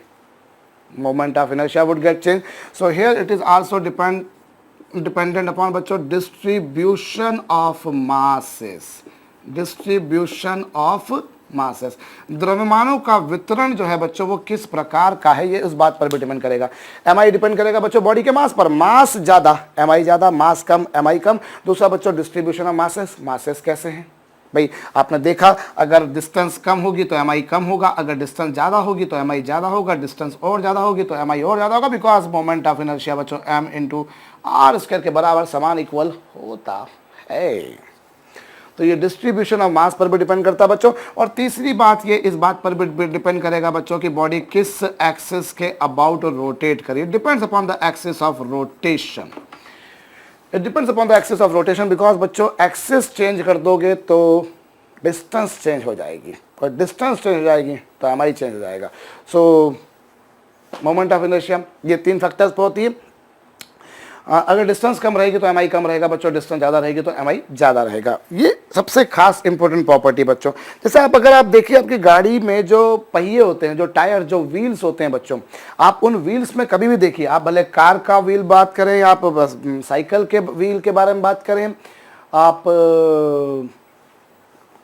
moment of inertia would get changed. So here it is also dependent upon बच्चों distribution of masses, distribution of masses, द्रव्यमानों का वितरण जो है बच्चों वो किस प्रकार का है, ये उस बात पर भी डिपेंड करेगा। mi डिपेंड करेगा बच्चों बॉडी के मास पर, मास ज़्यादा mi ज़्यादा, मास कम mi कम। दूसरा बच्चों डिस्ट्रीब्यूशन ऑफ मासेस, मासेस कैसे हैं भाई, आपने देखा अगर डिस्टेंस कम होगी तो mi कम होगा, अगर डिस्टेंस ज़्यादा होगी तो mi ज़्यादा होगा, डिस्टेंस और ज़्यादा होगी तो mi और ज़्यादा होगा, बिकॉज मोमेंट ऑफ इनर्शिया बच्चों m × r² के बराबर समान इक्वल होता है। तो ये डिस्ट्रीब्यूशन ऑफ मास पर भी डिपेंड करता है बच्चों। और तीसरी बात ये इस बात पर भी डिपेंड करेगा बच्चों कि बॉडी किस एक्सिस के अबाउट रोटेट करिए, depends upon the axis of rotation, it depends upon the axis of rotation, because बच्चों एक्सिस चेंज कर दोगे तो डिस्टेंस चेंज हो जाएगी, और डिस्टेंस चेंज हो जाएगी तो mi चेंज हो जाएगा। सो मोमेंट ऑफ इनर्शिया ये 3 फैक्टर्स पर होती है। अगर डिस्टेंस कम रहेगी तो mi कम रहेगा बच्चों, डिस्टेंस ज़्यादा रहेगी तो mi ज़्यादा रहेगा। ये सबसे खास इंपॉर्टेंट प्रॉपर्टी बच्चों। जैसे अगर आप देखिए आपकी गाड़ी में जो पहिए होते हैं, जो टायर, जो व्हील्स होते हैं बच्चों, आप उन व्हील्स में कभी भी देखिए, आप भले कार का व्हील बात करें, आप साइकिल के व्हील के बारे में बात करें, आप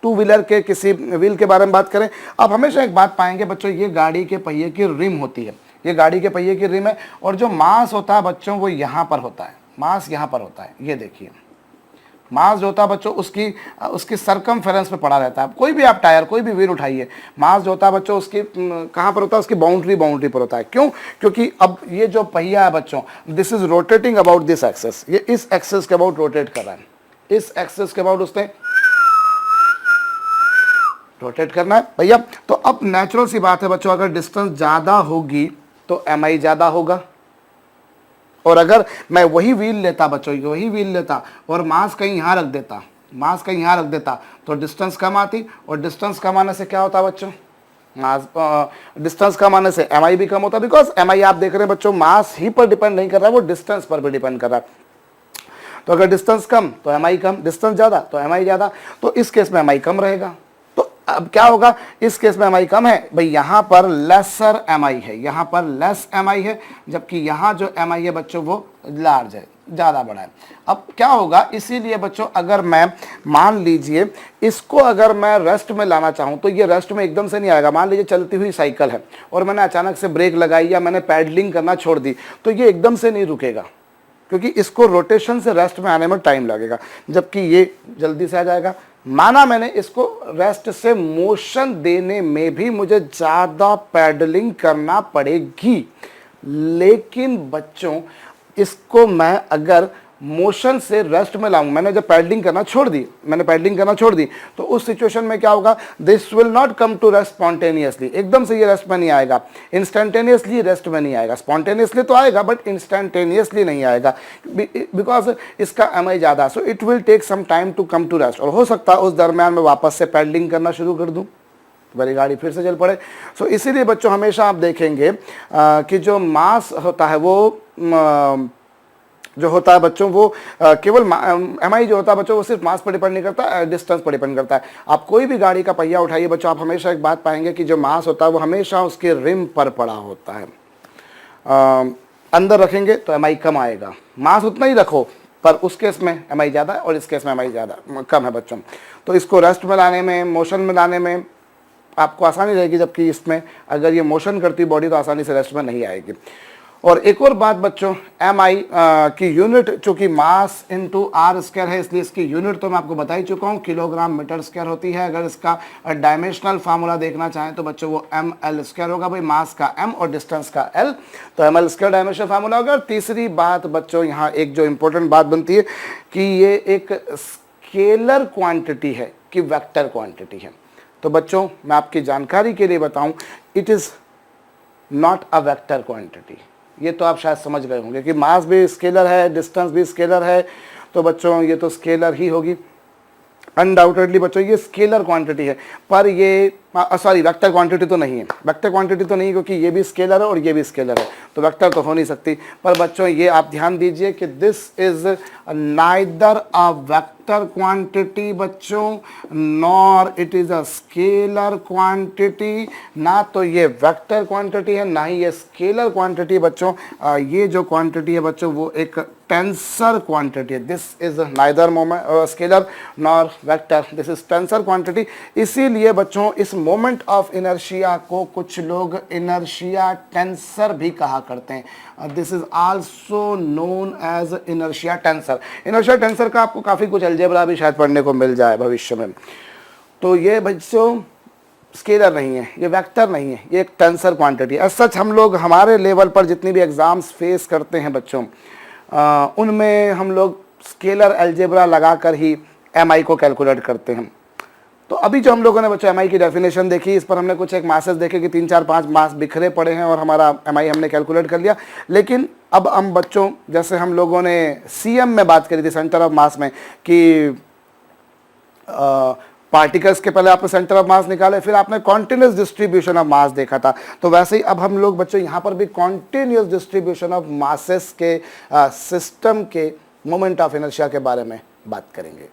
2 व्हीलर के किसी व्हील के बारे में बात करें, आप हमेशा एक बात पाएंगे बच्चों, ये गाड़ी के पहिए की रिम होती है, ये गाड़ी के पहिए की रिम है, और जो मास होता है बच्चों वो यहाँ पर होता है, मास यहाँ पर होता है। ये देखिए मास जो होता है बच्चों उसकी सरकमफेरेंस पे पड़ा रहता है। कोई भी आप टायर, कोई भी व्हील उठाइए, मास जो होता है बच्चों उसकी कहाँ पर होता है, उसकी बाउंड्री पर होता है। क्यों? क्योंकि अब ये जो पहिया है बच्चों, this is rotating about this axis, ये इस एक्सेस के अबाउट रोटेट कर रहा है, इस एक्सेस के अबाउट उसने रोटेट करना है भैया। तो अब नेचुरल सी बात है बच्चों, अगर डिस्टेंस ज़्यादा होगी तो mi ज़्यादा होगा, और अगर मैं वही व्हील लेता बच्चों, वही व्हील लेता और मास कहीं यहाँ रख देता, मास कहीं यहाँ रख देता तो डिस्टेंस कम आती, और डिस्टेंस कम आने से क्या होता बच्चों, मास डिस्टेंस कम आने से mi भी कम होता, बिकॉज mi आप देख रहे हैं बच्चों मास ही पर डिपेंड नहीं कर रहा है, वो डिस्टेंस पर भी डिपेंड कर रहा है। तो अगर डिस्टेंस कम तो mi कम, डिस्टेंस ज़्यादा तो mi ज़्यादा, तो इस केस में mi कम रहेगा। अब क्या होगा, इस केस में mi कम है भाई, यहाँ पर लेसर mi है, यहाँ पर लेस mi है, जबकि यहाँ जो mi है बच्चों वो लार्ज है, ज़्यादा बड़ा है। अब क्या होगा, इसीलिए बच्चों अगर मैं मान लीजिए इसको अगर मैं रेस्ट में लाना चाहूँ तो ये रेस्ट में एकदम से नहीं आएगा। मान लीजिए चलती हुई साइकिल है और मैंने अचानक से ब्रेक लगाई या मैंने पैडलिंग करना छोड़ दी तो ये एकदम से नहीं रुकेगा, क्योंकि इसको रोटेशन से रेस्ट में आने में टाइम लगेगा, जबकि ये जल्दी से आ जाएगा। माना मैंने इसको, रेस्ट से मोशन देने में भी मुझे ज़्यादा पैडलिंग करना पड़ेगी। लेकिन बच्चों इसको मैं अगर मोशन से रेस्ट में लाऊं, मैंने जब पैडलिंग करना छोड़ दी, तो उस सिचुएशन में क्या होगा, this will not come to rest spontaneously, एकदम से ये रेस्ट में नहीं आएगा, इंस्टेंटेनियसली रेस्ट में नहीं आएगा। स्पॉन्टेनियसली तो आएगा बट इंस्टेंटेनियसली नहीं आएगा, बिकॉज इसका एमआई ज़्यादा, so it will take some time to come to rest. और हो सकता है उस दरम्यान में वापस से पैडलिंग करना शुरू कर दूँ, मेरी गाड़ी फिर से चल पड़े। सो इसीलिए बच्चों हमेशा आप देखेंगे कि जो मास होता है वो जो होता है बच्चों वो केवल एमआई जो होता है बच्चों वो सिर्फ मास पर डिपेंड नहीं करता, डिस्टेंस पर डिपेंड करता है। आप कोई भी गाड़ी का पहिया उठाइए बच्चों, आप हमेशा एक बात पाएंगे कि जो मास होता है वो हमेशा उसके रिम पर पड़ा होता है। अंदर रखेंगे तो एमआई कम आएगा, मास उतना ही रखो पर उस केस में एमआई ज़्यादा है और इस केस में एमआई ज़्यादा कम है बच्चों। तो इसको रेस्ट में लाने में, मोशन में लाने में आपको आसानी रहेगी, जबकि इसमें अगर ये मोशन करती बॉडी तो आसानी से रेस्ट में नहीं आएगी। और एक और बात बच्चों, एम आई की यूनिट चूंकि मास इंटू आर स्क्वायर है, इसलिए इसकी यूनिट तो मैं आपको बता ही चुका हूँ, किलोग्राम मीटर स्क्वायर होती है। अगर इसका डायमेंशनल फार्मूला देखना चाहें तो बच्चों वो एम एल स्क्वायर होगा, भाई मास का एम और डिस्टेंस का एल, तो M L square dimensional formula होगा। और तीसरी बात बच्चों यहाँ एक जो इंपॉर्टेंट बात बनती है कि ये एक स्केलर क्वांटिटी है कि वेक्टर क्वांटिटी है। तो बच्चों मैं आपकी जानकारी के लिए बताऊं, it is not a vector quantity. ये तो आप शायद समझ गए होंगे कि मास भी स्केलर है, डिस्टेंस भी स्केलर है, तो बच्चों ये तो स्केलर ही होगी अनडाउटेडली बच्चों, ये स्केलर क्वांटिटी है। पर ये सॉरी वेक्टर क्वांटिटी तो नहीं है, वेक्टर क्वांटिटी तो नहीं, क्योंकि ये भी स्केलर है और ये भी स्केलर है, तो वेक्टर तो हो नहीं सकती। पर बच्चों ये आप ध्यान दीजिए कि this is neither a vector quantity बच्चों, nor it is a scalar quantity. ना तो ये वेक्टर क्वांटिटी है, ना ही ये स्केलर क्वांटिटी बच्चों। ये जो क्वांटिटी है बच्चों वो एक टेंसर क्वांटिटी है। This is neither scalar nor vector, this is tensor quantity. इसीलिए बच्चों इस मोमेंट ऑफ इनर्शिया को कुछ लोग इनर्शिया टेंसर भी कहा करते हैं। This is also known as inertia tensor. Inertia tensor का आपको काफ़ी कुछ अलजेब्रा भी शायद पढ़ने को मिल जाए भविष्य में। तो ये बच्चों स्केलर नहीं है, ये वेक्टर नहीं है, ये एक टेंसर क्वांटिटी है। सच हम लोग हमारे लेवल पर जितनी भी एग्ज़ाम्स फेस करते हैं बच्चों, उनमें हम लोग स्केलर अलजेब्रा लगाकर ही एमआई को कैलकुलेट करते हैं। तो अभी जो हम लोगों ने बच्चों एमआई की डेफिनेशन देखी, इस पर हमने कुछ एक मासेस देखे कि 3 4 5 मास बिखरे पड़े हैं और हमारा एमआई हमने कैलकुलेट कर लिया। लेकिन अब हम बच्चों जैसे हम लोगों ने सीएम में बात करी थी, सेंटर ऑफ मास में, कि पार्टिकल्स के पहले आपने सेंटर ऑफ मास निकाले, फिर आपने कॉन्टिन्यूस डिस्ट्रीब्यूशन ऑफ मास देखा था। तो वैसे ही अब हम लोग बच्चों यहाँ पर भी कॉन्टिन्यूस डिस्ट्रीब्यूशन ऑफ मासेस के सिस्टम के मोमेंट ऑफ इनर्शिया के बारे में बात करेंगे।